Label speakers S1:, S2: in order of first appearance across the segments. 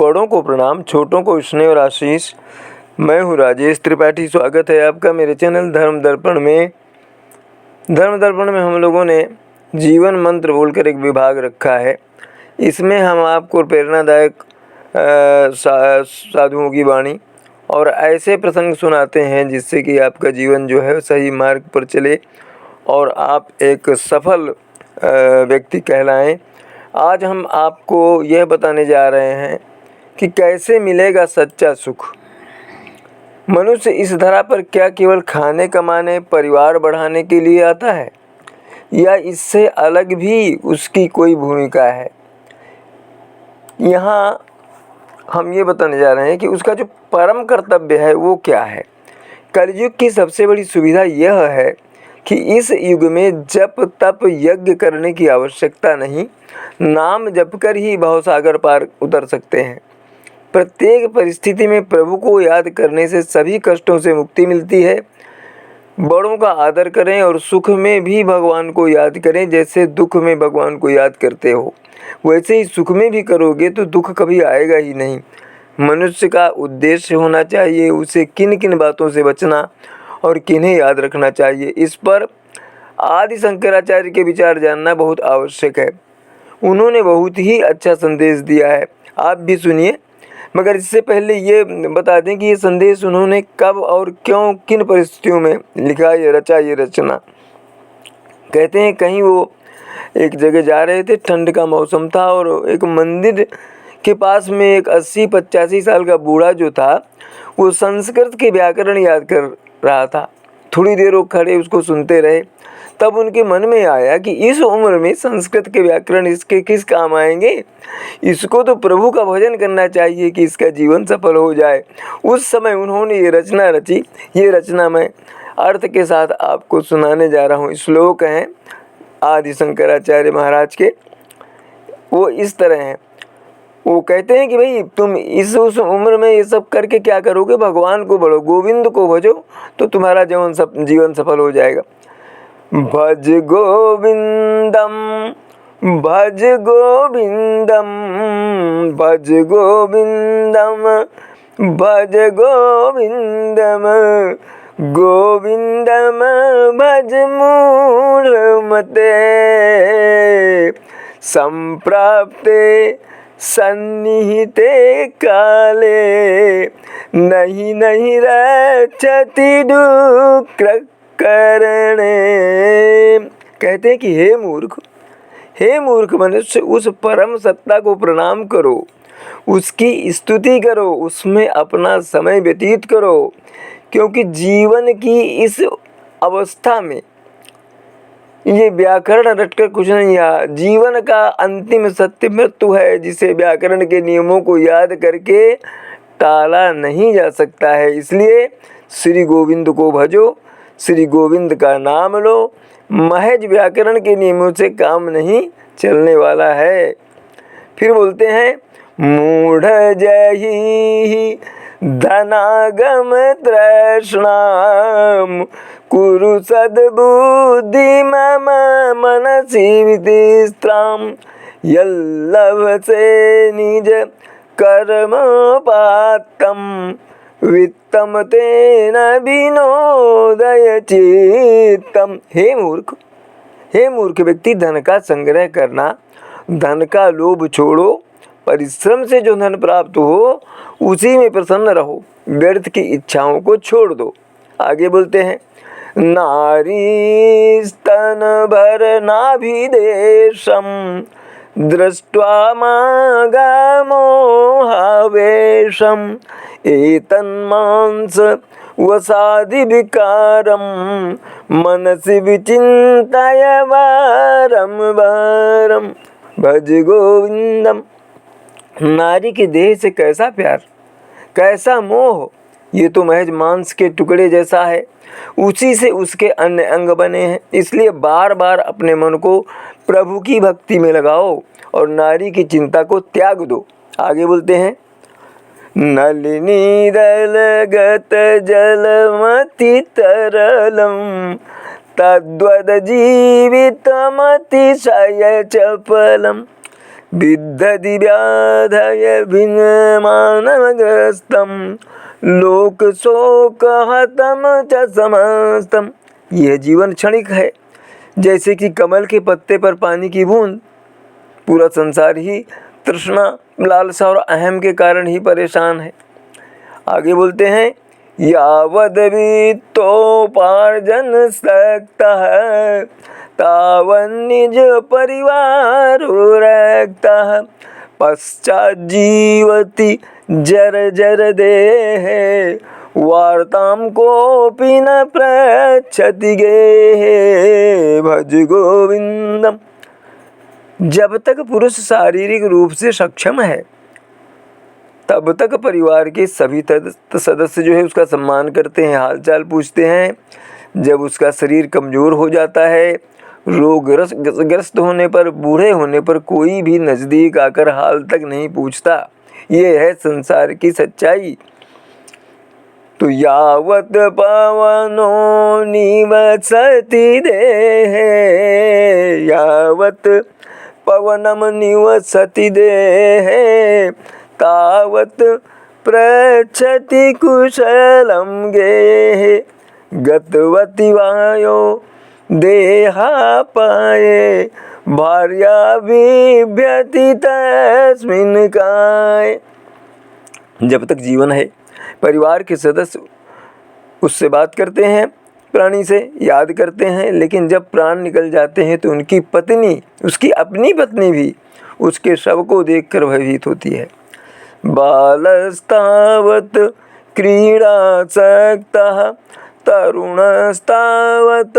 S1: बड़ों को प्रणाम, छोटों को स्नेह और आशीष। मैं हूँ राजेश त्रिपाठी। स्वागत है आपका मेरे चैनल धर्म दर्पण में। धर्म दर्पण में हम लोगों ने जीवन मंत्र बोलकर एक विभाग रखा है। इसमें हम आपको प्रेरणादायक साधुओं की वाणी और ऐसे प्रसंग सुनाते हैं जिससे कि आपका जीवन जो है सही मार्ग पर चले और आप एक सफल व्यक्ति कहलाएं। आज हम आपको यह बताने जा रहे हैं कि कैसे मिलेगा सच्चा सुख। मनुष्य इस धरा पर क्या केवल खाने कमाने, परिवार बढ़ाने के लिए आता है या इससे अलग भी उसकी कोई भूमिका है? यहाँ हम ये बताने जा रहे हैं कि उसका जो परम कर्तव्य है वो क्या है। कलयुग की सबसे बड़ी सुविधा यह है कि इस युग में जप तप यज्ञ करने की आवश्यकता नहीं, नाम जप कर ही भवसागर पार उतर सकते हैं। प्रत्येक परिस्थिति में प्रभु को याद करने से सभी कष्टों से मुक्ति मिलती है। बड़ों का आदर करें और सुख में भी भगवान को याद करें। जैसे दुख में भगवान को याद करते हो वैसे ही सुख में भी करोगे तो दुख कभी आएगा ही नहीं। मनुष्य का उद्देश्य होना चाहिए उसे किन किन बातों से बचना और किन्हें याद रखना चाहिए। इस पर आदि शंकराचार्य के विचार जानना बहुत आवश्यक है। उन्होंने बहुत ही अच्छा संदेश दिया है, आप भी सुनिए। मगर इससे पहले ये बता दें कि ये संदेश उन्होंने कब और क्यों किन परिस्थितियों में लिखा, ये रचा, ये रचना। कहते हैं कहीं वो एक जगह जा रहे थे, ठंड का मौसम था और एक मंदिर के पास में एक 80-85 साल का बूढ़ा जो था वो संस्कृत के व्याकरण याद कर रहा था। थोड़ी देर वो खड़े उसको सुनते रहे। तब उनके मन में आया कि इस उम्र में संस्कृत के व्याकरण इसके किस काम आएंगे, इसको तो प्रभु का भजन करना चाहिए कि इसका जीवन सफल हो जाए। उस समय उन्होंने ये रचना रची। ये रचना मैं अर्थ के साथ आपको सुनाने जा रहा हूँ। श्लोक हैं आदि शंकराचार्य महाराज के, वो इस तरह हैं। वो कहते हैं कि भाई तुम उस उम्र में ये सब करके क्या करोगे, भगवान को भजो, गोविंद को भजो तो तुम्हारा जीवन सफल हो जाएगा। भज गोविंदम भज गोविंदम भज गोविंदम भज गोविंदम गोविंदम भज मूढ़मते संप्राप्ते सन्निहिते काले नहीं नहीं रक्षति दुःख करणे। कहते हैं कि हे मूर्ख मनुष्य, उस परम सत्ता को प्रणाम करो, उसकी स्तुति करो, उसमें अपना समय व्यतीत करो, क्योंकि जीवन की इस अवस्था में ये व्याकरण रटकर कुछ नहीं है। जीवन का अंतिम सत्य मृत्यु है, जिसे व्याकरण के नियमों को याद करके टाला नहीं जा सकता है। इसलिए श्री गोविंद को भजो, श्री गोविंद का नाम लो। महज व्याकरण के नियमों से काम नहीं चलने वाला है। फिर बोलते हैं मूढ़ जहि धनागम तृष्णाम कुरु सद्बुद्धि मम मनसि वितिस्त्राम यल्लभसे निज कर्म पातम वित्तम तेन विनोदय चित्तम। हे मूर्ख व्यक्ति, धन का संग्रह करना, धन का लोभ छोड़ो, परिश्रम से जो धन प्राप्त हो उसी में प्रसन्न रहो, व्यर्थ की इच्छाओं को छोड़ दो। आगे बोलते हैं नारी स्तन भर नाभिदेशम दृष्ट्वा मागामोहावेशम एतन्मांस वसादि विकारम मनसि विचिंतय वारम वारम भज गोविंदम। नारी के देह से कैसा प्यार, कैसा मोह, ये तो महज मांस के टुकड़े जैसा है, उसी से उसके अन्य अंग बने हैं। इसलिए बार बार अपने मन को प्रभु की भक्ति में लगाओ और नारी की चिंता को त्याग दो। आगे बोलते हैं नलिनी दलगत जलमति तरलम तद्वद जीवितमतिशय चपलम। विद्धति व्याधय भिन्नमानवग्रस्तं लोकशोकहतं च समस्तम। यह जीवन क्षणिक है, जैसे कि कमल के पत्ते पर पानी की बूंद। पूरा संसार ही तृष्णा, लालसा और अहम के कारण ही परेशान है। आगे बोलते हैं, यावद वित्तोपार्जन सक्तः तावन् निज परिवार रक्तः पश्चात् जीवति जर देहे वार्तां कोऽपि न पृच्छति गेहे भज गोविंदम। जब तक पुरुष शारीरिक रूप से सक्षम है तब तक परिवार के सभी सदस्य जो है उसका सम्मान करते हैं, हालचाल पूछते हैं। जब उसका शरीर कमज़ोर हो जाता है, रोगग्रस्त होने पर, बूढ़े होने पर कोई भी नज़दीक आकर हाल तक नहीं पूछता। ये है संसार की सच्चाई। तो यावत पवनो निवसति देहे, यावत पवनम निवसति देहे तावत पृच्छति कुशलं गेहे गतवति वायो देहापाये भार्या बिभ्यति तस्मिन् काये। जब तक जीवन है परिवार के सदस्य उससे बात करते हैं, प्राणी से याद करते हैं, लेकिन जब प्राण निकल जाते हैं तो उनकी पत्नी, उसकी अपनी पत्नी भी उसके शव को देखकर भयभीत होती है। बालस्तावत् क्रीडासक्तः तरुणस्तावत्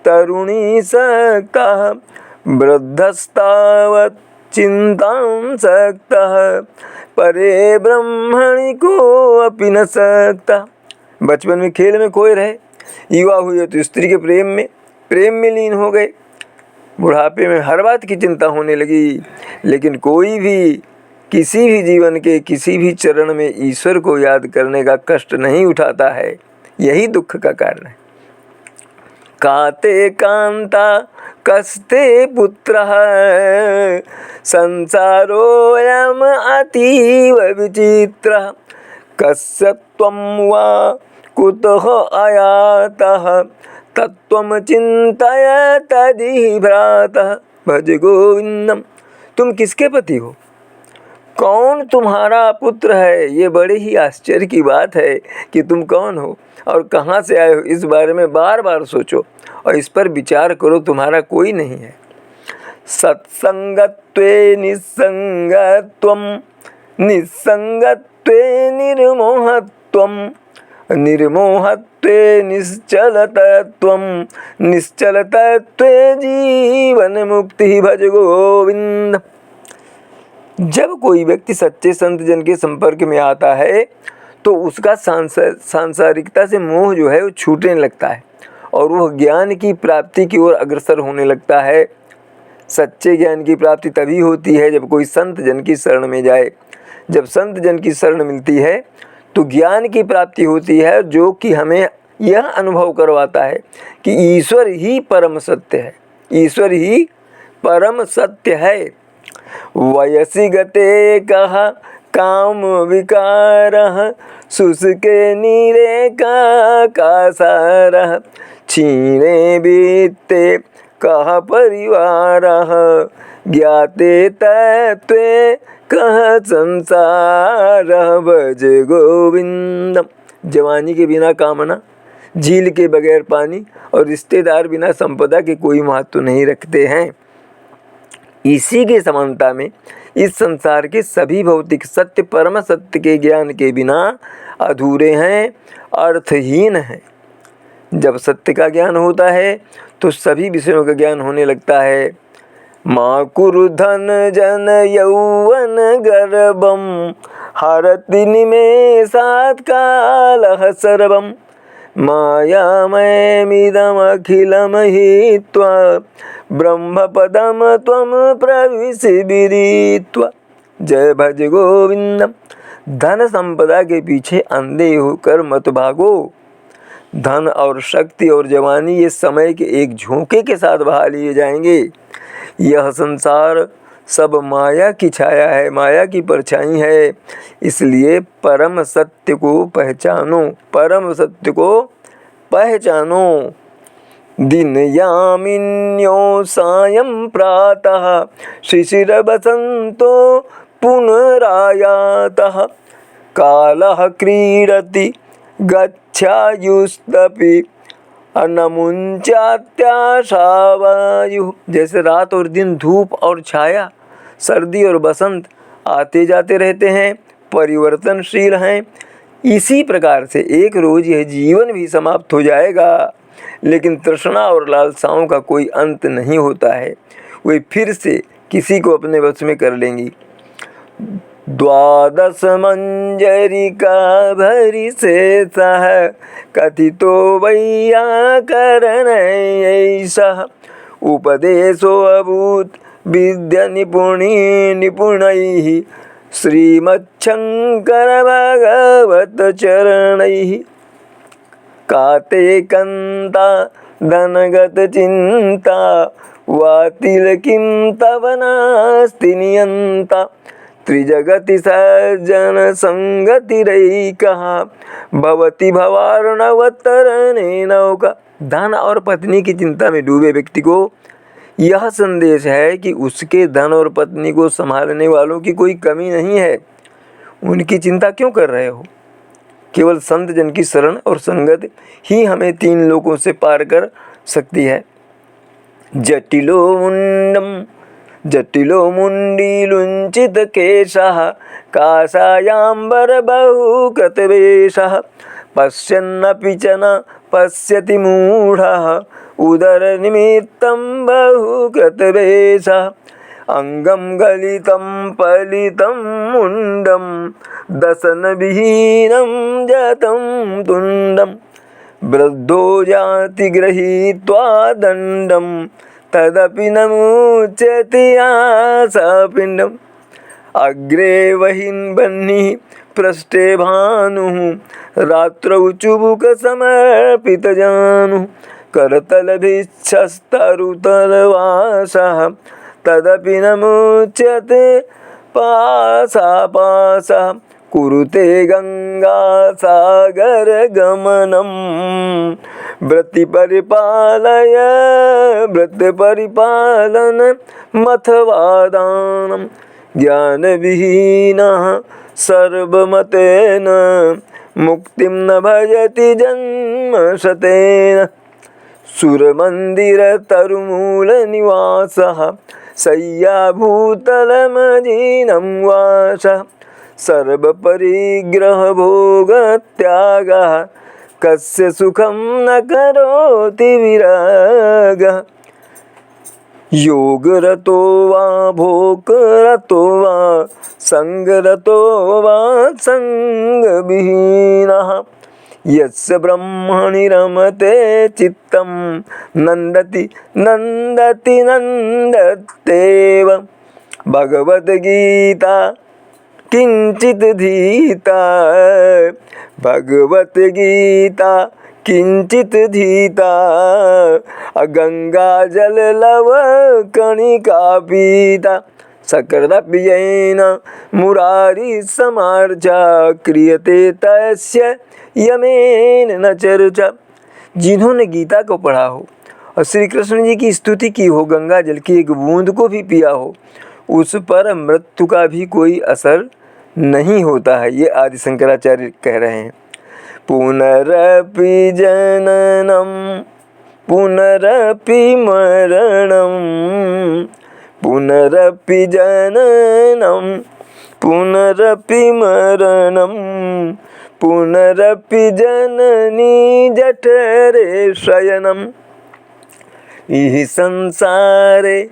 S1: तरुणीसक्तः वृद्धस्तावत् चिंतां सक्तः परे ब्रह्मणि को अपि न सक्तः। बचपन में खेल में खोए रहे, युवा हुए तो स्त्री के प्रेम में लीन हो गए, बुढ़ापे में हर बात की चिंता होने लगी। लेकिन कोई भी किसी भी जीवन के किसी भी चरण में ईश्वर को याद करने का कष्ट नहीं उठाता है। यही दुख का कारण है। काते कांता कस्ते पुत्रः संसारोऽयम् अतीव विचित्रः कस्य त्वं वा कुतः आयातः तत्त्वं चिन्तय तदिह भ्रातः भज गोविंदम। तुम किसके पति हो, कौन तुम्हारा पुत्र है? ये बड़े ही आश्चर्य की बात है कि तुम कौन हो और कहाँ से आए हो। इस बारे में बार बार सोचो और इस पर विचार करो। तुम्हारा कोई नहीं है। सत्संगत्वे निस्संगत्वं निस्संगत्वे निर्मोहत्वं निर्मोहत्वे निश्चलतत्वं निश्चलतत्वे जीवन मुक्ति भज गोविंद। जब कोई व्यक्ति सच्चे संत जन के संपर्क में आता है तो उसका सांसारिकता से मोह जो है वो छूटने लगता है और वह ज्ञान की प्राप्ति की ओर अग्रसर होने लगता है। सच्चे ज्ञान की प्राप्ति तभी होती है जब कोई संत जन की शरण में जाए। जब संत जन की शरण मिलती है तो ज्ञान की प्राप्ति होती है, जो कि हमें यह अनुभव करवाता है कि ईश्वर ही परम सत्य है, ईश्वर ही परम सत्य है। वयसि गते कहा काम विकारः शुष्के नीरे का सारः क्षीणे वित्ते कह परिवारः ज्ञाते तत्त्वे कह संसारः भज गोविंदम। जवानी के बिना कामना, झील के बगैर पानी और रिश्तेदार बिना संपदा के कोई महत्व नहीं रखते हैं। इसी के समानता में इस संसार के सभी भौतिक सत्य परम सत्य के ज्ञान के बिना अधूरे हैं, अर्थहीन हैं। जब सत्य का ज्ञान होता है तो सभी विषयों का ज्ञान होने लगता है। माँ कुरु धन जन यौवन गर्भम हरति निमेषात् कालः सर्वम मायामयमिदमखिलं हित्वा ब्रह्मपदम त्वं प्रविशि विदित्वा। जय भज गोविंदम। धन संपदा के पीछे अंधे होकर मत भागो। धन और शक्ति और जवानी ये समय के एक झोंके के साथ बहा लिए जाएंगे। यह संसार सब माया की छाया है, माया की परछाई है। इसलिए परम सत्य को पहचानो, परम सत्य को पहचानो। दिन यामिन्यो सायं प्रातः शिशिर बसंतो पुनरायातः। कालः क्रीडति गच्छायुस्तपि अनमुंचात्याशावायुः। जैसे रात और दिन, धूप और छाया, सर्दी और बसंत आते जाते रहते हैं, परिवर्तनशील हैं, इसी प्रकार से एक रोज यह जीवन भी समाप्त हो जाएगा। लेकिन तृष्णा और लालसाओं का कोई अंत नहीं होता है, वे फिर से किसी को अपने वश में कर लेंगी। द्वादश मंजरिका भरी से सह कथितो वैयाकरण ऐसा। उपदेशो अभूत विद्या निपुणैः श्रीमच्छंकर भगवत चरणैः। काते कंता धनगत चिंता वातिल किं तव नास्ति नियंता। त्रिजगति सज्जन संगतिरैकः भवति भवार्णवतरणे नौका। धन और पत्नी की चिंता में डूबे व्यक्ति को यह संदेश है कि उसके धन और पत्नी को संभालने वालों की कोई कमी नहीं है। उनकी चिंता क्यों कर रहे हो? केवल संत जन की शरण और संगत ही हमें 3 लोकों से पार कर सकती है। जटिलो मुंडीलुंचित केशः काषायाम्बर बहुकृतवेषः। पश्यन्नपि च न पश्यति मूढः उदरनिमित्तं बहुकृतवेषः। अंगं गलितं पलितं मुंडं दशनविहीनं जातं तुंडं। वृद्धो जाति गृहीत्वा दंडं तदपि न मुच्यते आशापिंडम्। अग्रे वह्निः पृष्ठे भानुः रात्रौ चुबुकसमर्पितजानुः। करतलभिच्छस्तरुतलवासः तदपि न मुच्यते पाशापाशः। कुरुते गंगासागरगमनं व्रतपरिपालनमथवादानं। ज्ञानविहीनः सर्वमतेन मुक्तिं न भजति जन्मशतेन। सुरमन्दिरतरुमूलनिवासः शय्याभूतलमजीनं वासः। सर्वपरिग्रहभोगत्यागः कस्य सुखं न करोति विरागः। योगरतो वा भोगरतो वा संगरतो वा संगविहीनः। यस्य ब्रह्मणि रमते चित्तं नन्दति नन्दति नन्दत्येव। भगवद्गीता किंचित धीता, भगवद्गीता किंचित धीता। गंगा जल लव कणिका पीता। सकृदप्ययेन मुरारी समार्चा क्रियते तस्य यमेन न चर्चा। जिन्होंने गीता को पढ़ा हो और श्री कृष्ण जी की स्तुति की हो, गंगा जल की एक बूंद को भी पिया हो, उस पर मृत्यु का भी कोई असर नहीं होता है। ये आदि शंकराचार्य कह रहे हैं। पुनरपि जननम पुनरपि मरणम पुनरपि जननम पुनरपि मरणम पुनरपि जननी जठरे शयनम। इह संसारे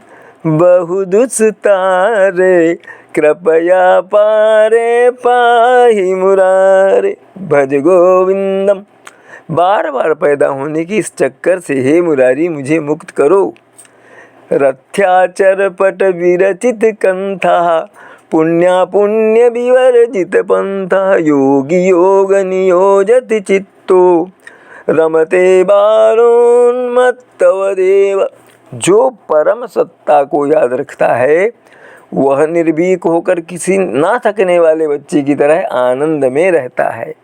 S1: बहु दुस्तारे कृपया पारे पाहि मुरारे। भज गोविंदम। बार बार पैदा होने की इस चक्कर से हे मुरारी मुझे मुक्त करो। रथ्याचर पट विरचित कंथा पुण्या पुण्य विवर्जित पंथा। योगी योग नियोजति चित्तो रमते बालोन्मत्तवदेव। जो परम सत्ता को याद रखता है वह निर्भीक होकर किसी ना थकने वाले बच्चे की तरह आनंद में रहता है।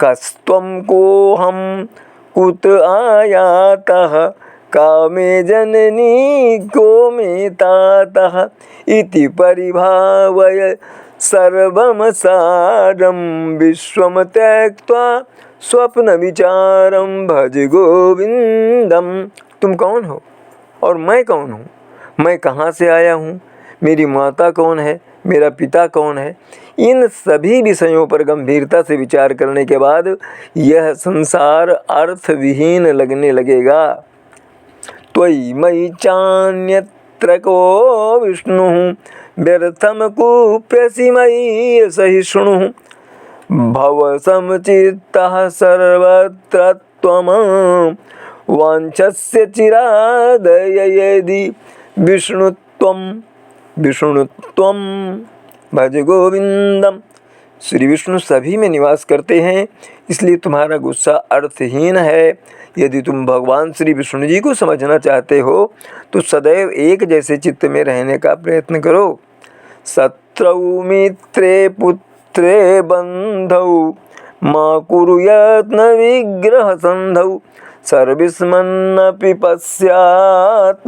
S1: कस्त्वं कोऽहं कुत्र आयातः कामे जननी को मे तातः इति परिभावय सर्वमसारं विश्वं त्यक्त्वा स्वप्न विचारं भज गोविंदम। तुम कौन हो और मैं कौन हूँ? मैं कहाँ से आया हूँ? मेरी माता कौन है? मेरा पिता कौन है? इन सभी विषयों पर गंभीरता से विचार करने के बाद यह संसार अर्थविहीन लगने लगेगा। त्वयि मयि चान्यत्र को विष्णुः व्यर्थं कूप्यसि मयि सहिष्णुः भव समचित्तः सर्वत्र त्वं वाञ्छस्य चिराद यदि विष्णुत्वं भज गोविंदम। श्री विष्णु सभी में निवास करते हैं, इसलिए तुम्हारा गुस्सा अर्थहीन है। यदि तुम भगवान श्री विष्णु जी को समझना चाहते हो तो सदैव एक जैसे चित्त में रहने का प्रयत्न करो। शत्रौ मित्रे पुत्रे बंधौ मा कुरु यत्न विग्रह संधौ सर्विस्मन्नपि पश्यात्मानं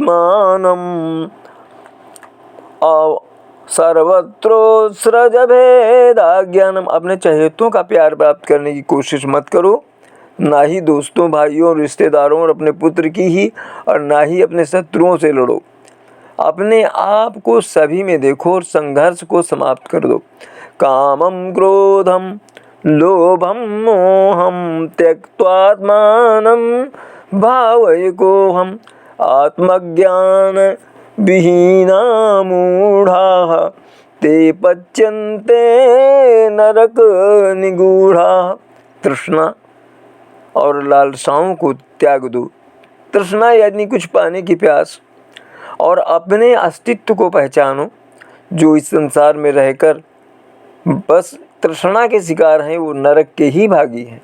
S1: सर्वत्रोत्सृज भेदाज्ञानम। अपने चहेतों का प्यार प्राप्त करने की कोशिश मत करो, ना ही दोस्तों, भाइयों, रिश्तेदारों और अपने पुत्र की ही, और ना ही अपने शत्रुओं से लड़ो। अपने आप को सभी में देखो और संघर्ष को समाप्त कर दो। कामं क्रोधं लोभं मोहं त्यक्त्वात्मानं भावयकोऽहम् आत्मज्ञान विहीना मूढ़ाः ते पच्यन्ते नरक निगूढ़ाः। तृष्णा और लालसाओं को त्याग दो। तृष्णा यानी कुछ पाने की प्यास, और अपने अस्तित्व को पहचानो। जो इस संसार में रहकर बस तृष्णा के शिकार हैं वो नरक के ही भागी हैं।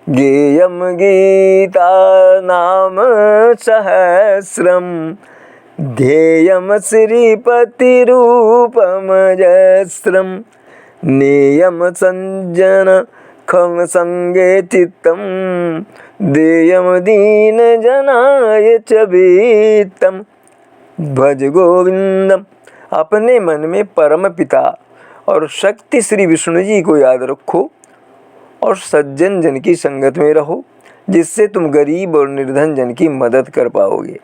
S1: गेयम गीता नाम सहस्रम ध्येयम श्रीपति रूपम जस्रम नेयम संजन खम संगे चित्तम देयम दीन जनाय च भीतम भज गोविंदम। अपने मन में परम पिता और शक्ति श्री विष्णु जी को याद रखो और सज्जन जन की संगत में रहो, जिससे तुम गरीब और निर्धन जन की मदद कर पाओगे।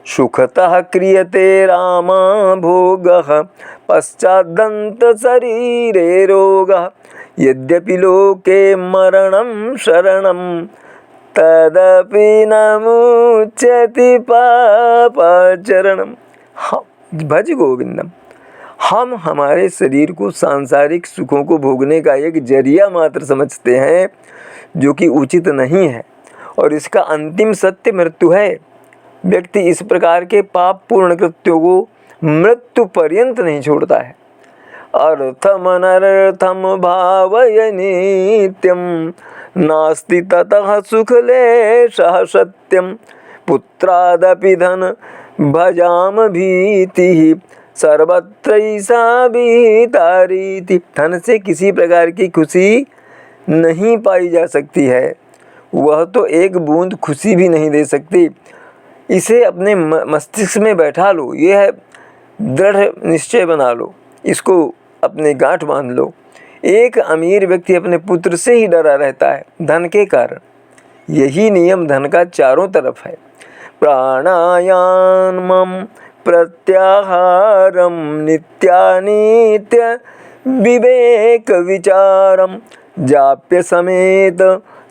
S1: सुखतः क्रियते रामा भोगः पश्चादंत शरीरे रोगः यद्यपि लोके मरणं शरणं तदपि न मुच्यति पापाचरणम्। भज गोविंदम। हम हमारे शरीर को सांसारिक सुखों को भोगने का एक जरिया मात्र समझते हैं, जो कि उचित नहीं है, और इसका अंतिम सत्य मृत्यु है। व्यक्ति इस प्रकार के पाप पूर्ण कृत्यों को मृत्यु पर्यंत नहीं छोड़ता है। अर्थम अनर्थम भावय नित्यम नास्ति ततः सुखलेशः सत्यम पुत्रादपि धन भजाम भीति सर्वत्रैसा भीतारीति। धन से किसी प्रकार की खुशी नहीं पाई जा सकती है, वह तो एक बूंद खुशी भी नहीं दे सकती। इसे अपने मस्तिष्क में बैठा लो, यह दृढ़ निश्चय बना लो, इसको अपने गांठ बांध लो। एक अमीर व्यक्ति अपने पुत्र से ही डरा रहता है, धन के कारण। यही नियम धन का चारों तरफ है। प्राणायामम प्रत्याहारम नित्यानित्य विवेक विचारम जाप्य समेत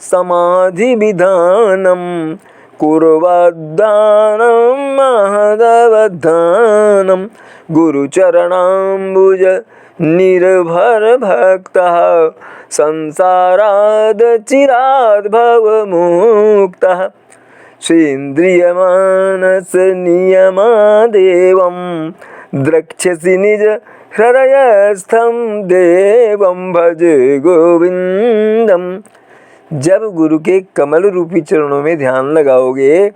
S1: समाधि विधानम कुर्वद्दानं महदवधानं गुरुचरणाम्बुज निर्भर भक्तः संसाराद चिराद भवमुक्तः सेन्द्रियमानस नियमादेवं द्रक्ष्यसि निज हृदयस्थं देवं भज गोविंदम। जब गुरु के कमल रूपी चरणों में ध्यान लगाओगे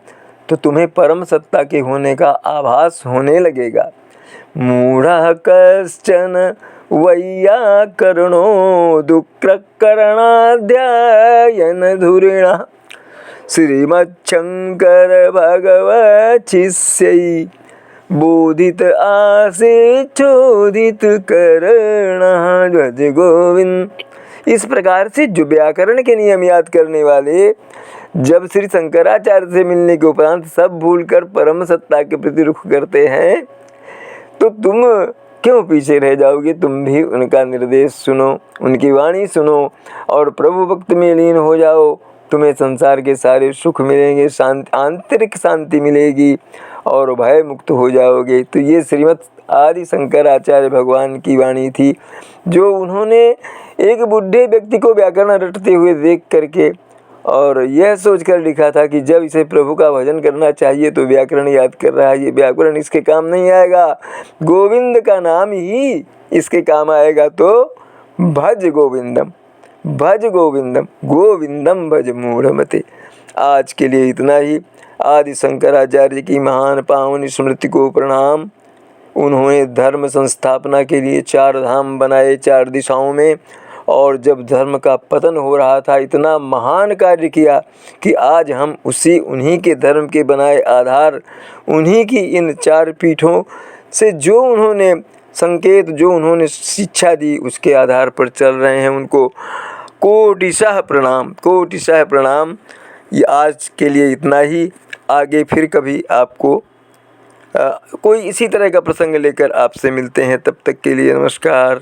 S1: तो तुम्हें परम सत्ता के होने का आभास होने लगेगा। मूढ़ः कश्चन वैयाकरणो दुःखकरणाध्ययनधुरिणः श्रीमच्छंकर भगवच्छिष्यै बोधित आसीत् चोदित करणः भज गोविंद। इस प्रकार से जो व्याकरण के नियम याद करने वाले जब श्री शंकराचार्य से मिलने के उपरांत सब भूलकर परम सत्ता के प्रति रुख करते हैं, तो तुम क्यों पीछे रह जाओगे? तुम भी उनका निर्देश सुनो, उनकी वाणी सुनो और प्रभु भक्त में लीन हो जाओ। तुम्हें संसार के सारे सुख मिलेंगे, शांति, आंतरिक शांति मिलेगी और भय मुक्त हो जाओगे। तो ये श्रीमद् आदि शंकराचार्य भगवान की वाणी थी, जो उन्होंने एक बूढ़े व्यक्ति को व्याकरण रटते हुए देख करके और यह सोचकर लिखा था कि जब इसे प्रभु का भजन करना चाहिए तो व्याकरण याद कर रहा है, ये व्याकरण इसके काम नहीं आएगा, गोविंद का नाम ही इसके काम आएगा। तो भज गोविंदम, भज गोविंदम, गोविंदम भज मूढ़मते। आज के लिए इतना ही। आदि शंकराचार्य की महान पावन स्मृति को प्रणाम। उन्होंने धर्म संस्थापना के लिए 4 धाम बनाए 4 दिशाओं में, और जब धर्म का पतन हो रहा था इतना महान कार्य किया कि आज हम उन्हीं के धर्म के बनाए आधार, उन्हीं की इन 4 पीठों से जो उन्होंने संकेत, जो उन्होंने शिक्षा दी, उसके आधार पर चल रहे हैं। उनको कोटिशः प्रणाम, कोटिशः प्रणाम। ये आज के लिए इतना ही। आगे फिर कभी आपको कोई इसी तरह का प्रसंग लेकर आपसे मिलते हैं। तब तक के लिए नमस्कार।